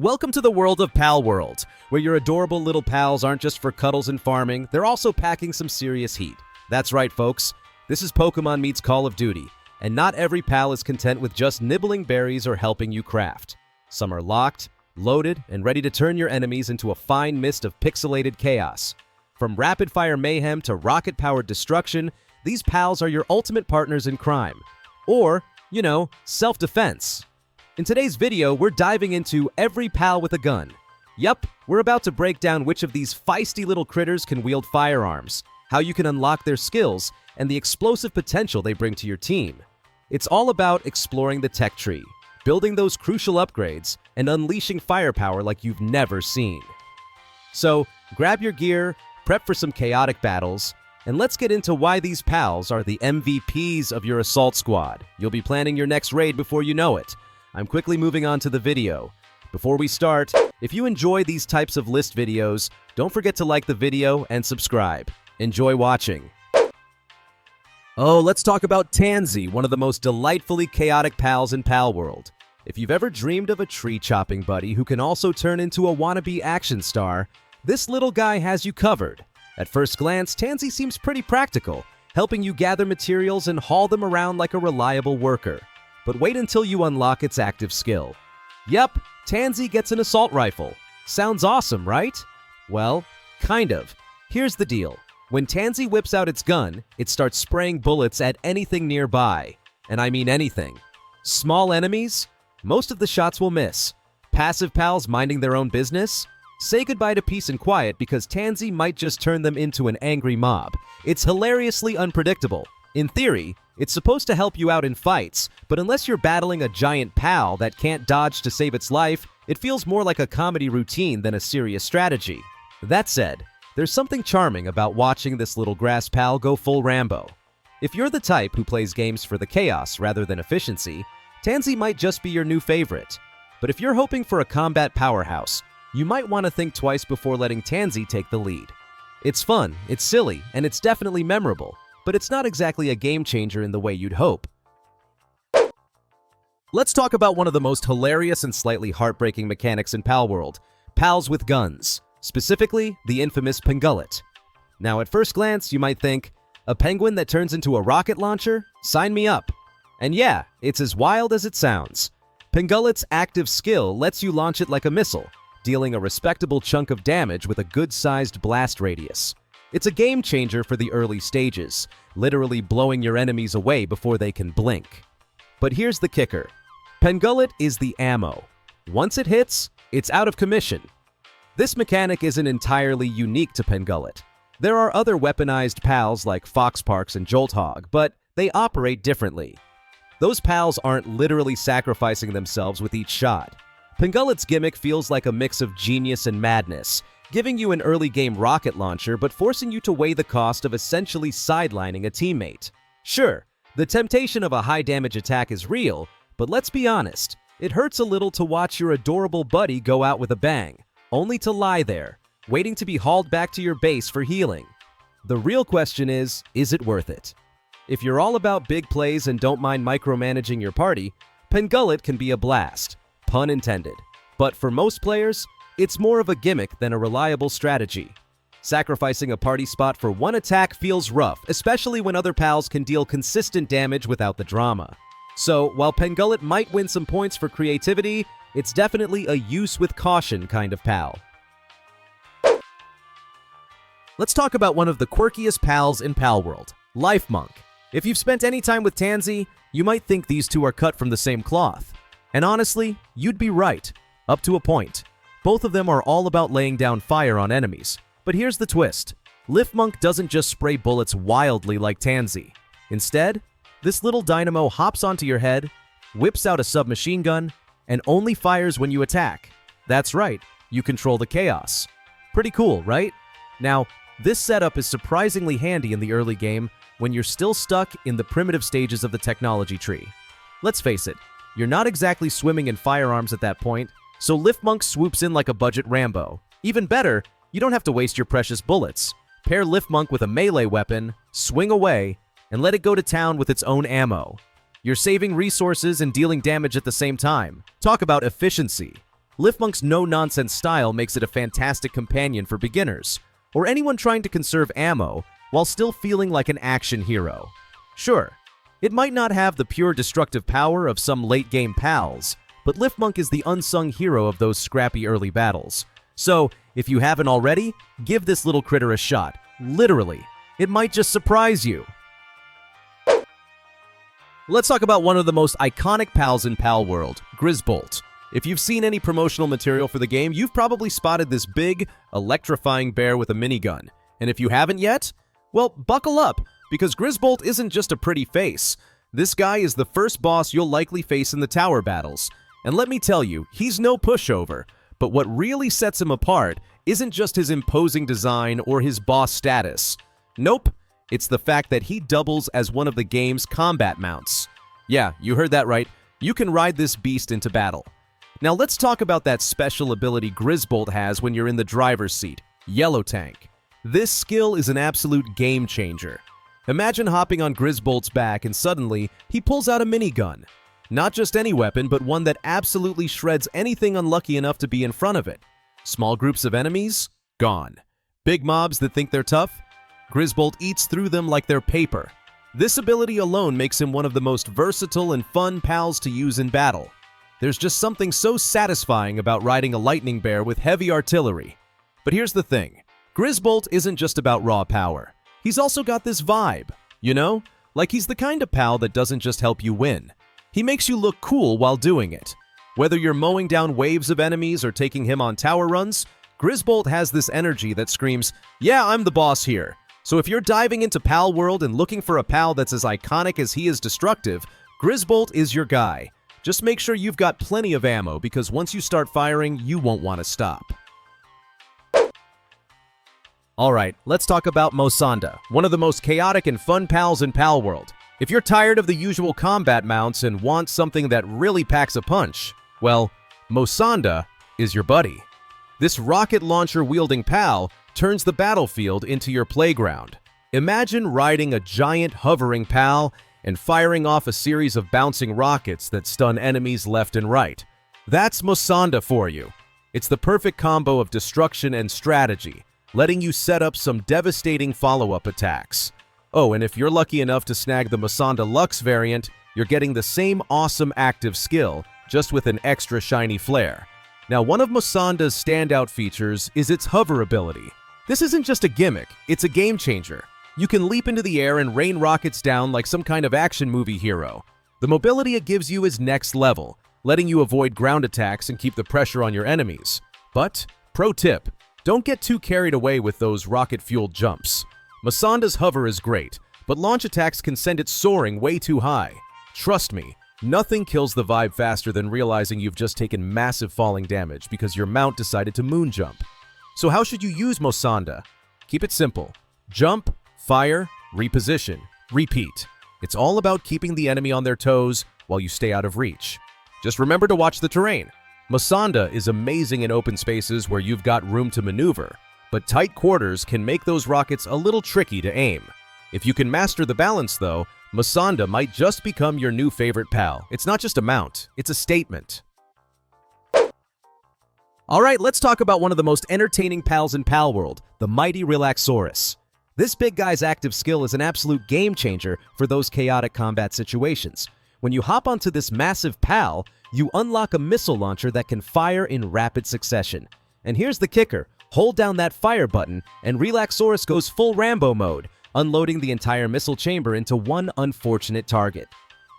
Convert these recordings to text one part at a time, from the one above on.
Welcome to the world of Palworld, where your adorable little pals aren't just for cuddles and farming, they're also packing some serious heat. That's right, folks. This is Pokemon meets Call of Duty, and not every pal is content with just nibbling berries or helping you craft. Some are locked, loaded, and ready to turn your enemies into a fine mist of pixelated chaos. From rapid-fire mayhem to rocket-powered destruction, these pals are your ultimate partners in crime. Or, self-defense. In today's video, we're diving into every pal with a gun. Yup, we're about to break down which of these feisty little critters can wield firearms, how you can unlock their skills, and the explosive potential they bring to your team. It's all about exploring the tech tree, building those crucial upgrades, and unleashing firepower like you've never seen. So, grab your gear, prep for some chaotic battles, and let's get into why these pals are the MVPs of your assault squad. You'll be planning your next raid before you know it. I'm quickly moving on to the video. Before we start, if you enjoy these types of list videos, don't forget to like the video and subscribe. Enjoy watching. Oh, let's talk about Tany, one of the most delightfully chaotic pals in Palworld. If you've ever dreamed of a tree-chopping buddy who can also turn into a wannabe action star, this little guy has you covered. At first glance, Tany seems pretty practical, helping you gather materials and haul them around like a reliable worker. But wait until you unlock its active skill. Yep, Tany gets an assault rifle. Sounds awesome, right? Well, kind of. Here's the deal. When Tany whips out its gun, it starts spraying bullets at anything nearby. And I mean anything. Small enemies? Most of the shots will miss. Passive pals minding their own business? Say goodbye to peace and quiet because Tany might just turn them into an angry mob. It's hilariously unpredictable. In theory, it's supposed to help you out in fights, but unless you're battling a giant pal that can't dodge to save its life, it feels more like a comedy routine than a serious strategy. That said, there's something charming about watching this little grass pal go full Rambo. If you're the type who plays games for the chaos rather than efficiency, Tany might just be your new favorite. But if you're hoping for a combat powerhouse, you might want to think twice before letting Tany take the lead. It's fun, it's silly, and it's definitely memorable, but it's not exactly a game changer in the way you'd hope. Let's talk about one of the most hilarious and slightly heartbreaking mechanics in Palworld, pals with guns, specifically the infamous Peng Gullet. Now, at first glance, you might think, a penguin that turns into a rocket launcher? Sign me up. And yeah, it's as wild as it sounds. Peng Gullet's active skill lets you launch it like a missile, dealing a respectable chunk of damage with a good-sized blast radius. It's a game changer for the early stages, literally blowing your enemies away before they can blink. But here's the kicker. Peng Gullet is the ammo. Once it hits, it's out of commission. This mechanic isn't entirely unique to Peng Gullet. There are other weaponized pals like Foxparks and Jolthog, but they operate differently. Those pals aren't literally sacrificing themselves with each shot. Peng Gullet's gimmick feels like a mix of genius and madness, giving you an early-game rocket launcher but forcing you to weigh the cost of essentially sidelining a teammate. Sure, the temptation of a high-damage attack is real, but let's be honest, it hurts a little to watch your adorable buddy go out with a bang, only to lie there, waiting to be hauled back to your base for healing. The real question is it worth it? If you're all about big plays and don't mind micromanaging your party, Peng Gullet can be a blast, pun intended. But for most players, it's more of a gimmick than a reliable strategy. Sacrificing a party spot for one attack feels rough, especially when other pals can deal consistent damage without the drama. So, while Peng Gullet might win some points for creativity, it's definitely a use with caution kind of pal. Let's talk about one of the quirkiest pals in Palworld, Lif Monk. If you've spent any time with Tany, you might think these two are cut from the same cloth. And honestly, you'd be right, up to a point. Both of them are all about laying down fire on enemies. But here's the twist. Lif Monk doesn't just spray bullets wildly like Tany. Instead, this little dynamo hops onto your head, whips out a submachine gun, and only fires when you attack. That's right, you control the chaos. Pretty cool, right? Now, this setup is surprisingly handy in the early game when you're still stuck in the primitive stages of the technology tree. Let's face it, you're not exactly swimming in firearms at that point, so Lif Monk swoops in like a budget Rambo. Even better, you don't have to waste your precious bullets. Pair Lif Monk with a melee weapon, swing away, and let it go to town with its own ammo. You're saving resources and dealing damage at the same time. Talk about efficiency. Lif Monk's no-nonsense style makes it a fantastic companion for beginners, or anyone trying to conserve ammo while still feeling like an action hero. Sure, it might not have the pure destructive power of some late-game pals, but Lif Monk is the unsung hero of those scrappy early battles. So, if you haven't already, give this little critter a shot. Literally, it might just surprise you. Let's talk about one of the most iconic pals in Palworld, Grisbolt. If you've seen any promotional material for the game, you've probably spotted this big, electrifying bear with a minigun. And if you haven't yet, well, buckle up, because Grisbolt isn't just a pretty face. This guy is the first boss you'll likely face in the tower battles. And let me tell you, he's no pushover. But what really sets him apart isn't just his imposing design or his boss status. Nope, it's the fact that he doubles as one of the game's combat mounts. Yeah, you heard that right. You can ride this beast into battle. Now let's talk about that special ability Grisbolt has when you're in the driver's seat, Yellow Tank. This skill is an absolute game changer. Imagine hopping on Grisbolt's back and suddenly he pulls out a minigun. Not just any weapon, but one that absolutely shreds anything unlucky enough to be in front of it. Small groups of enemies? Gone. Big mobs that think they're tough? Grisbolt eats through them like they're paper. This ability alone makes him one of the most versatile and fun pals to use in battle. There's just something so satisfying about riding a lightning bear with heavy artillery. But here's the thing. Grisbolt isn't just about raw power. He's also got this vibe, you know? Like he's the kind of pal that doesn't just help you win. He makes you look cool while doing it. Whether you're mowing down waves of enemies or taking him on tower runs, Grisbolt has this energy that screams, "Yeah, I'm the boss here." So if you're diving into Palworld and looking for a pal that's as iconic as he is destructive, Grisbolt is your guy. Just make sure you've got plenty of ammo, because once you start firing, you won't want to stop. Alright, let's talk about Mosanda, one of the most chaotic and fun pals in Palworld. If you're tired of the usual combat mounts and want something that really packs a punch, well, Mosanda is your buddy. This rocket launcher-wielding pal turns the battlefield into your playground. Imagine riding a giant hovering pal and firing off a series of bouncing rockets that stun enemies left and right. That's Mosanda for you. It's the perfect combo of destruction and strategy, letting you set up some devastating follow-up attacks. Oh, and if you're lucky enough to snag the Mosanda Lux variant, you're getting the same awesome active skill, just with an extra shiny flare. Now, one of Mosanda's standout features is its hover ability. This isn't just a gimmick, it's a game changer. You can leap into the air and rain rockets down like some kind of action movie hero. The mobility it gives you is next level, letting you avoid ground attacks and keep the pressure on your enemies. But, pro tip, don't get too carried away with those rocket-fueled jumps. Mosanda's hover is great, but launch attacks can send it soaring way too high. Trust me, nothing kills the vibe faster than realizing you've just taken massive falling damage because your mount decided to moon jump. So how should you use Mosanda? Keep it simple. Jump, fire, reposition, repeat. It's all about keeping the enemy on their toes while you stay out of reach. Just remember to watch the terrain. Mosanda is amazing in open spaces where you've got room to maneuver, but tight quarters can make those rockets a little tricky to aim. If you can master the balance though, Mosanda might just become your new favorite pal. It's not just a mount, it's a statement. Alright, let's talk about one of the most entertaining pals in Palworld, the mighty Relaxaurus. This big guy's active skill is an absolute game changer for those chaotic combat situations. When you hop onto this massive pal, you unlock a missile launcher that can fire in rapid succession. And here's the kicker, hold down that fire button and Relaxaurus goes full Rambo mode, unloading the entire missile chamber into one unfortunate target.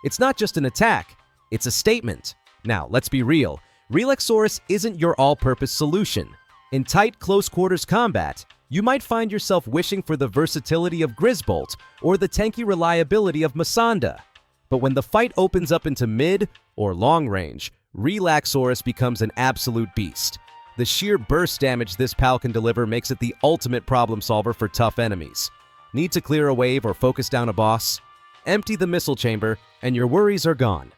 It's not just an attack, it's a statement. Now, let's be real, Relaxaurus isn't your all-purpose solution. In tight, close-quarters combat, you might find yourself wishing for the versatility of Grisbolt or the tanky reliability of Mosanda. But when the fight opens up into mid or long range, Relaxaurus becomes an absolute beast. The sheer burst damage this pal can deliver makes it the ultimate problem solver for tough enemies. Need to clear a wave or focus down a boss? Empty the missile chamber and your worries are gone.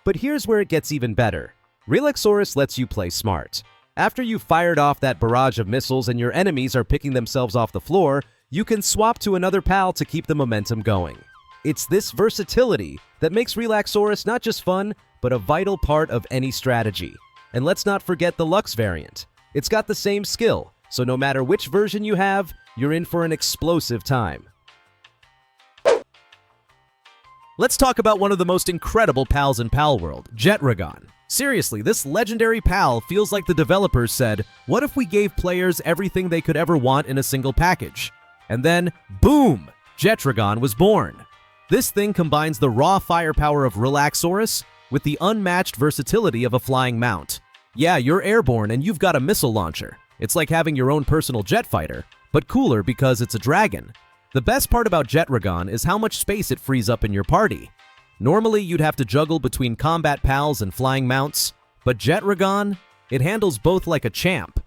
But here's where it gets even better. Relaxaurus lets you play smart. After you've fired off that barrage of missiles and your enemies are picking themselves off the floor, you can swap to another pal to keep the momentum going. It's this versatility that makes Relaxaurus not just fun, but a vital part of any strategy. And let's not forget the Lux variant. It's got the same skill, so no matter which version you have, you're in for an explosive time. Let's talk about one of the most incredible pals in Palworld, Jetrion. Seriously, this legendary pal feels like the developers said, what if we gave players everything they could ever want in a single package? And then, boom! Jetrion was born. This thing combines the raw firepower of Relaxaurus with the unmatched versatility of a flying mount. Yeah, you're airborne and you've got a missile launcher. It's like having your own personal jet fighter, but cooler because it's a dragon. The best part about Jetrion is how much space it frees up in your party. Normally, you'd have to juggle between combat pals and flying mounts, but Jetrion, it handles both like a champ.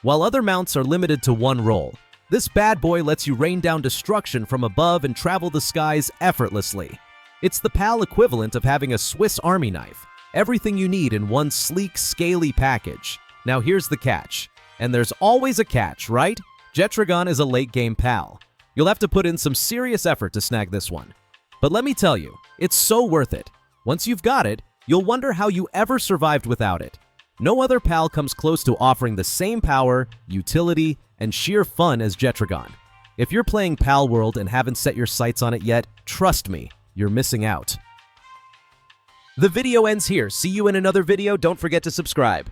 While other mounts are limited to one role, this bad boy lets you rain down destruction from above and travel the skies effortlessly. It's the pal equivalent of having a Swiss Army knife. Everything you need in one sleek, scaly package. Now here's the catch. And there's always a catch, right? Jetrion is a late-game pal. You'll have to put in some serious effort to snag this one. But let me tell you, it's so worth it. Once you've got it, you'll wonder how you ever survived without it. No other pal comes close to offering the same power, utility, and sheer fun as Jetrion. If you're playing Palworld and haven't set your sights on it yet, trust me, you're missing out. The video ends here. See you in another video. Don't forget to subscribe.